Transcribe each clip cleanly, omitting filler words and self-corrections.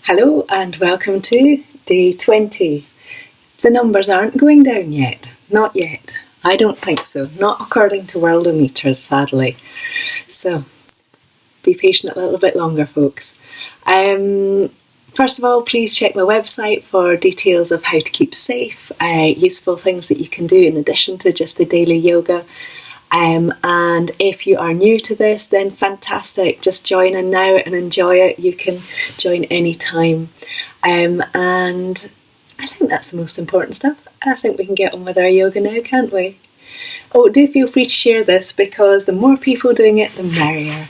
Hello and welcome to day 20. The numbers aren't going down yet. Not yet. I don't think so. Not according to worldometers, sadly. So be patient a little bit longer, folks. First of all, please check my website for details of how to keep safe, useful things that you can do in addition to just the daily yoga. And if you are new to this, then fantastic. Just join in now and enjoy it. You can join any time. And I think that's the most important stuff. I think we can get on with our yoga now, can't we? Oh, do feel free to share this because the more people doing it, the merrier.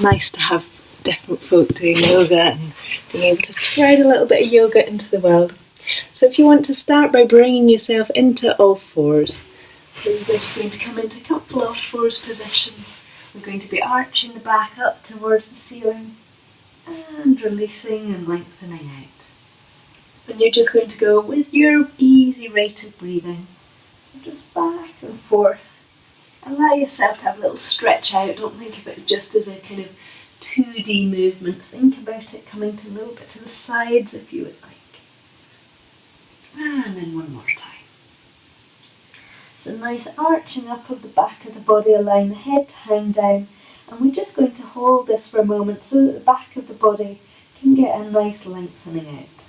Nice to have different folk doing yoga and being able to spread a little bit of yoga into the world. So if you want to start by bringing yourself into all fours. So you're just going to come into comfortable all fours position. We're going to be arching the back up towards the ceiling and releasing and lengthening out. And you're just going to go with your easy rate of breathing. So just back and forth. Allow yourself to have a little stretch out. Don't think of it just as a kind of 2D movement. Think about it coming to a little bit to the sides if you would like. And then one more time. So nice arching up of the back of the body, allowing the head to hang down. And we're just going to hold this for a moment so that the back of the body can get a nice lengthening out.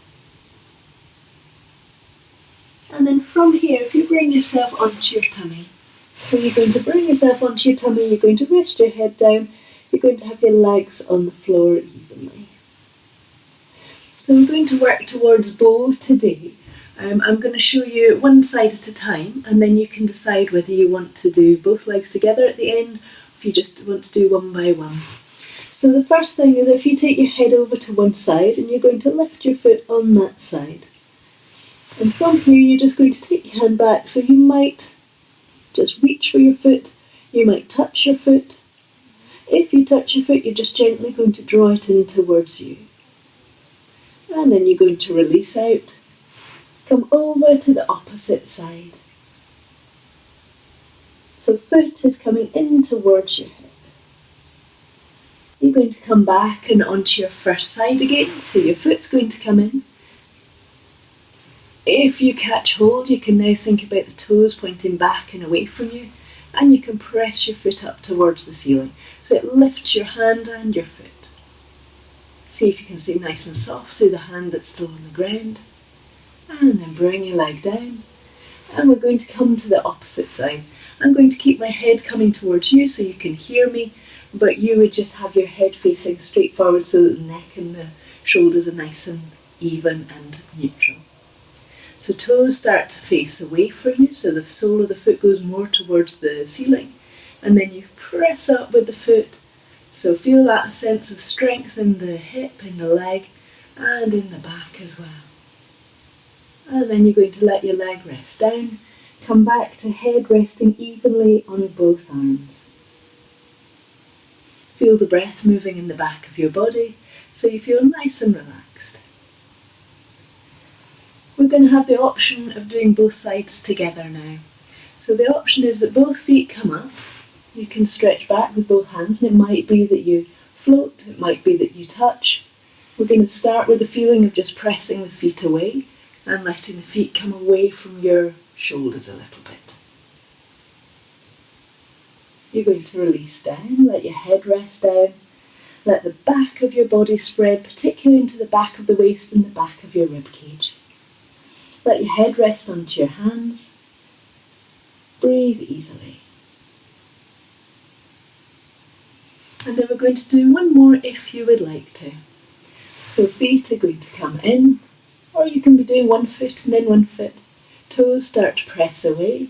And then from here, if you bring yourself onto your tummy. So you're going to bring yourself onto your tummy, you're going to rest your head down, you're going to have your legs on the floor evenly. So we're going to work towards bow today. I'm going to show you one side at a time and then you can decide whether you want to do both legs together at the end or if you just want to do one by one. So the first thing is if you take your head over to one side and you're going to lift your foot on that side. And from here you're just going to take your hand back, so you might just reach for your foot, you might touch your foot. If you touch your foot you're just gently going to draw it in towards you. And then you're going to release out. Come over to the opposite side. So foot is coming in towards your hip. You're going to come back and onto your first side again. So your foot's going to come in. If you catch hold, you can now think about the toes pointing back and away from you. And you can press your foot up towards the ceiling. So it lifts your hand and your foot. See if you can stay nice and soft through the hand that's still on the ground. And then bring your leg down. And we're going to come to the opposite side. I'm going to keep my head coming towards you so you can hear me, but you would just have your head facing straight forward so that the neck and the shoulders are nice and even and neutral. So toes start to face away from you, so the sole of the foot goes more towards the ceiling. And then you press up with the foot. So feel that sense of strength in the hip, in the leg, and in the back as well. And then you're going to let your leg rest down. Come back to head resting evenly on both arms. Feel the breath moving in the back of your body so you feel nice and relaxed. We're going to have the option of doing both sides together now. So the option is that both feet come up. You can stretch back with both hands, and it might be that you float, it might be that you touch. We're going to start with the feeling of just pressing the feet away and letting the feet come away from your shoulders a little bit. You're going to release down, let your head rest down, let the back of your body spread, particularly into the back of the waist and the back of your rib cage. Let your head rest onto your hands. Breathe easily. And then we're going to do one more if you would like to. So feet are going to come in, or you can be doing one foot and then one foot. Toes start to press away.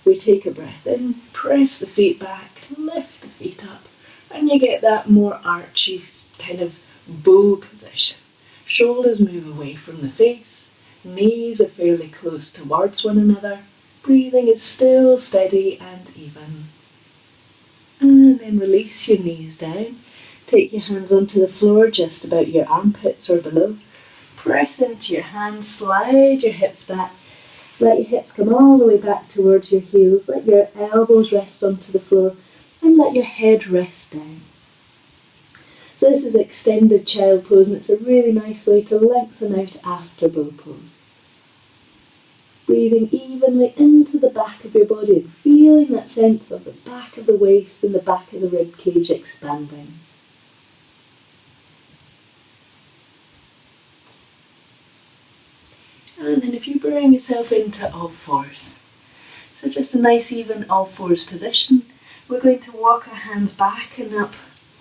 We take a breath in, press the feet back, lift the feet up, and you get that more archy kind of bow position. Shoulders move away from the face, knees are fairly close towards one another. Breathing is still steady and even. And then release your knees down. Take your hands onto the floor just about your armpits or below. Press into your hands, slide your hips back. Let your hips come all the way back towards your heels. Let your elbows rest onto the floor and let your head rest down. So this is extended child pose, and it's a really nice way to lengthen out after bow pose. Breathing evenly into the back of your body and feeling that sense of the back of the waist and the back of the rib cage expanding. And then if you bring yourself into all fours, so just a nice even all fours position, we're going to walk our hands back and up,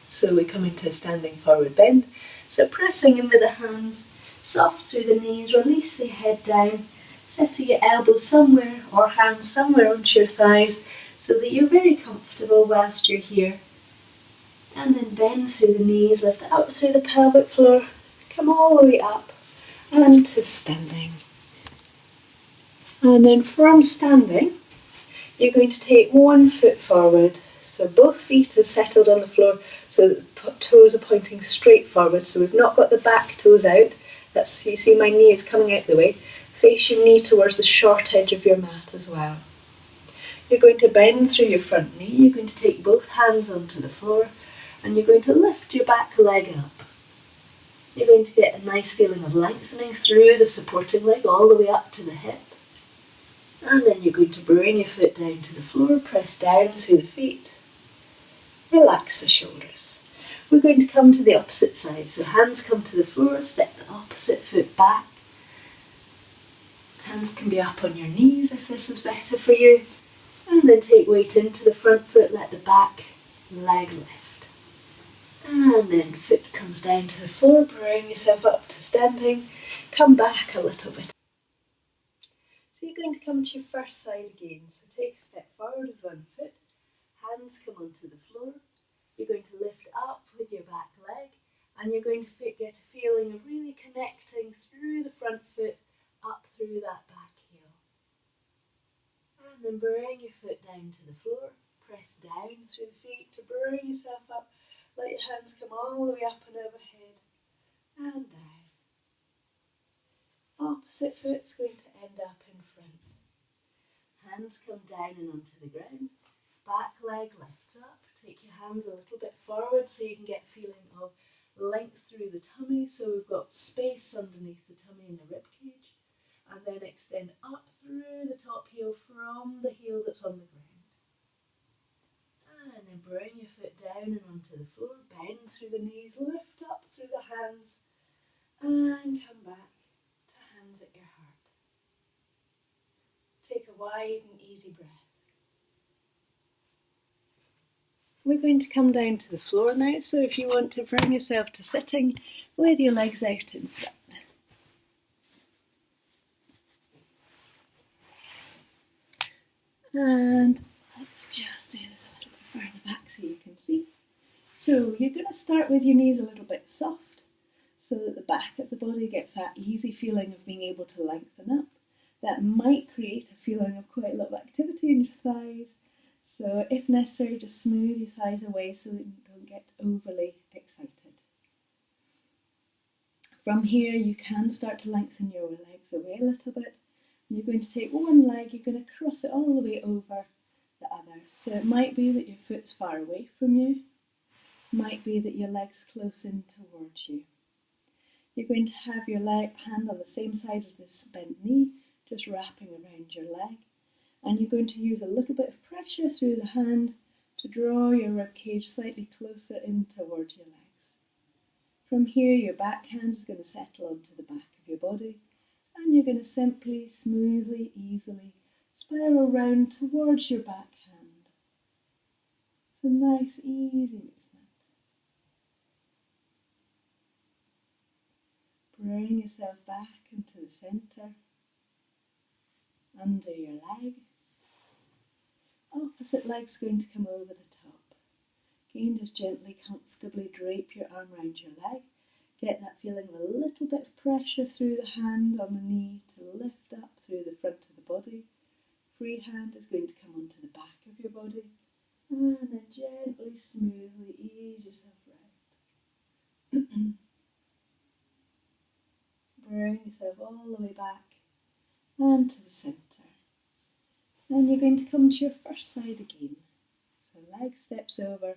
so we come into a standing forward bend. So pressing in with the hands, soft through the knees, release the head down, settle your elbows somewhere or hands somewhere onto your thighs so that you're very comfortable whilst you're here. And then bend through the knees, lift up through the pelvic floor, come all the way up and to standing. And then from standing, you're going to take one foot forward, so both feet are settled on the floor so that the toes are pointing straight forward. So we've not got the back toes out. That's, you see my knee is coming out the way. Face your knee towards the short edge of your mat as well. You're going to bend through your front knee. You're going to take both hands onto the floor and you're going to lift your back leg up. You're going to get a nice feeling of lengthening through the supporting leg all the way up to the hip. And then you're going to bring your foot down to the floor, press down through the feet. Relax the shoulders. We're going to come to the opposite side. So hands come to the floor, step the opposite foot back. Hands can be up on your knees if this is better for you. And then take weight into the front foot, let the back leg lift. And then foot comes down to the floor, bring yourself up to standing. Come back a little bit. So you're going to come to your first side again. So take a step forward with one foot. Hands come onto the floor. You're going to lift up with your back leg. And you're going to get a feeling of really connecting through the front foot up through that back heel. And then bring your foot down to the floor. Press down through the feet to bring yourself up. Let your hands come all the way up and overhead. And down. Opposite foot's going to end up in front. Hands come down and onto the ground. Back leg lifts up. Take your hands a little bit forward so you can get a feeling of length through the tummy. So we've got space underneath the tummy and the rib cage. And then extend up through the top heel from the heel that's on the ground. And then bring your foot down and onto the floor. Bend through the knees. Lift up through the hands. And come back. Hands at your heart. Take a wide and easy breath. We're going to come down to the floor now, so if you want to bring yourself to sitting with your legs out in front. And let's just do this a little bit further back so you can see. So you're going to start with your knees a little bit soft, so that the back of the body gets that easy feeling of being able to lengthen up. That might create a feeling of quite a lot of activity in your thighs. So if necessary, just smooth your thighs away so that you don't get overly excited. From here, you can start to lengthen your legs away a little bit. And you're going to take one leg, you're going to cross it all the way over the other. So it might be that your foot's far away from you. It might be that your leg's close in towards you. You're going to have your hand on the same side as this bent knee, just wrapping around your leg. And you're going to use a little bit of pressure through the hand to draw your rib cage slightly closer in towards your legs. From here, your back hand is going to settle onto the back of your body, and you're going to simply, smoothly, easily spiral round towards your back hand. So nice, easy movement. Bring yourself back into the centre, under your leg. Opposite leg's going to come over the top. Again, just gently, comfortably drape your arm around your leg. Get that feeling of a little bit of pressure through the hand on the knee to lift up through the front of the body. Free hand is going to come onto the back of your body. And then gently, smoothly ease yourself round. Bring yourself all the way back and to the centre. And you're going to come to your first side again. So leg steps over,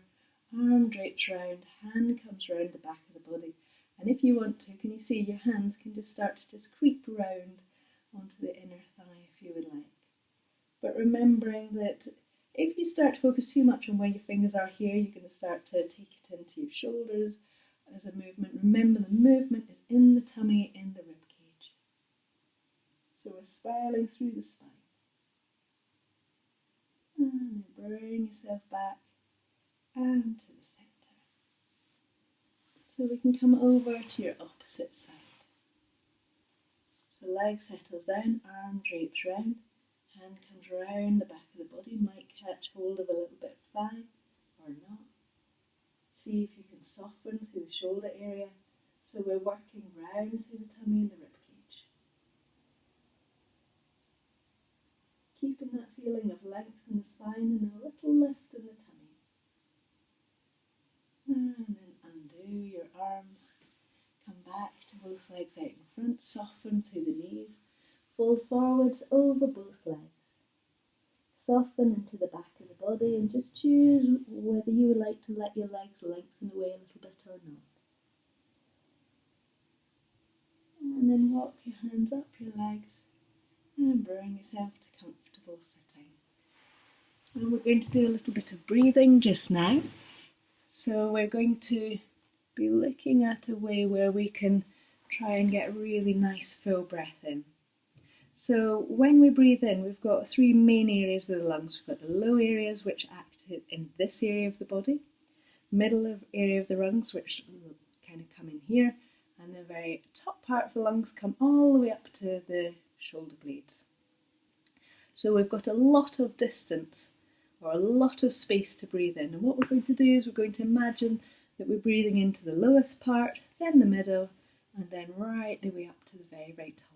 arm drapes round, hand comes round the back of the body. And if you want to, can you see your hands can just start to just creep round onto the inner thigh if you would like. But remembering that if you start to focus too much on where your fingers are here, you're going to start to take it into your shoulders as a movement. Remember, the movement is in the tummy, in the rib cage. So we're spiraling through the spine. And then bring yourself back and to the centre. So we can come over to your opposite side. So leg settles down, arm drapes round, hand comes round the back of the body, might catch hold of a little bit of thigh or not. See if you can soften through the shoulder area. So we're working round through the tummy and the rib cage. Keeping that feeling of length in the spine and a little lift in the tummy. And then undo your arms. Come back to both legs out in front. Soften through the knees. Fold forwards over both legs. Soften into the back of the body and just choose whether you would like to let your legs lengthen away a little bit or not. And then walk your hands up your legs and bring yourself to comfortable sitting. And we're going to do a little bit of breathing just now. So we're going to be looking at a way where we can try and get really nice full breath in. So when we breathe in, we've got three main areas of the lungs. We've got the low areas, which act in this area of the body, middle area of the lungs, which kind of come in here, and the very top part of the lungs come all the way up to the shoulder blades. So we've got a lot of distance or a lot of space to breathe in. And what we're going to do is we're going to imagine that we're breathing into the lowest part, then the middle, and then right the way up to the very, very top.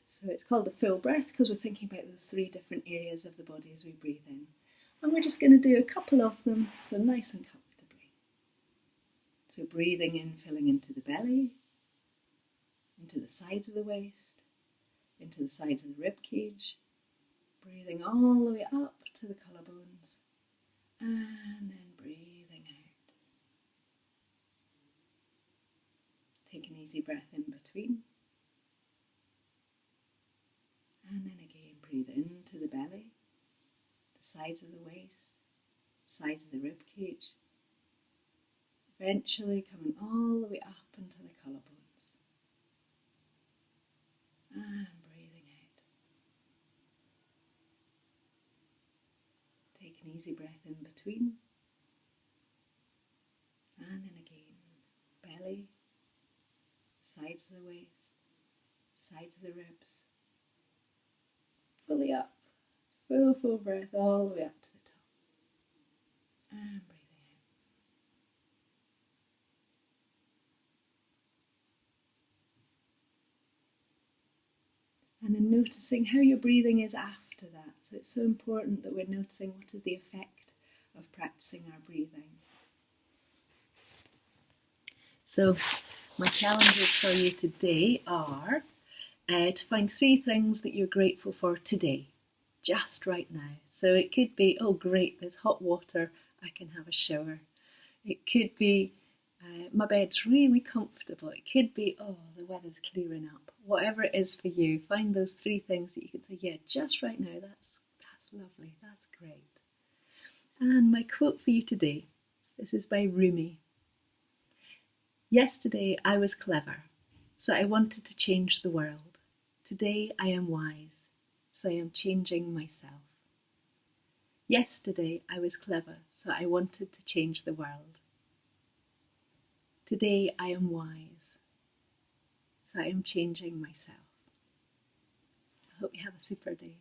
So it's called the full breath because we're thinking about those three different areas of the body as we breathe in. And we're just going to do a couple of them, so nice and comfortably. So breathing in, filling into the belly, into the sides of the waist, into the sides of the rib cage, breathing all the way up to the collarbones, and then breathing out. Take an easy breath in between. And then again, breathe into the belly, the sides of the waist, sides of the rib cage, eventually coming all the way up into the collarbones. And breathing out. Take an easy breath in between. And then again, belly, sides of the waist, sides of the ribs. Fully up, full breath all the way up to the top. And breathing out. And then noticing how your breathing is after that. So it's so important that we're noticing what is the effect of practicing our breathing. So my challenges for you today are to find three things that you're grateful for today, just right now. So it could be, oh great, there's hot water, I can have a shower. It could be, my bed's really comfortable. It could be, oh, the weather's clearing up. Whatever it is for you, find those three things that you can say, yeah, just right now, that's lovely, that's great. And my quote for you today, this is by Rumi. Yesterday I was clever, so I wanted to change the world. Today I am wise, so I am changing myself. Yesterday I was clever, so I wanted to change the world. Today I am wise, so I am changing myself. I hope you have a super day.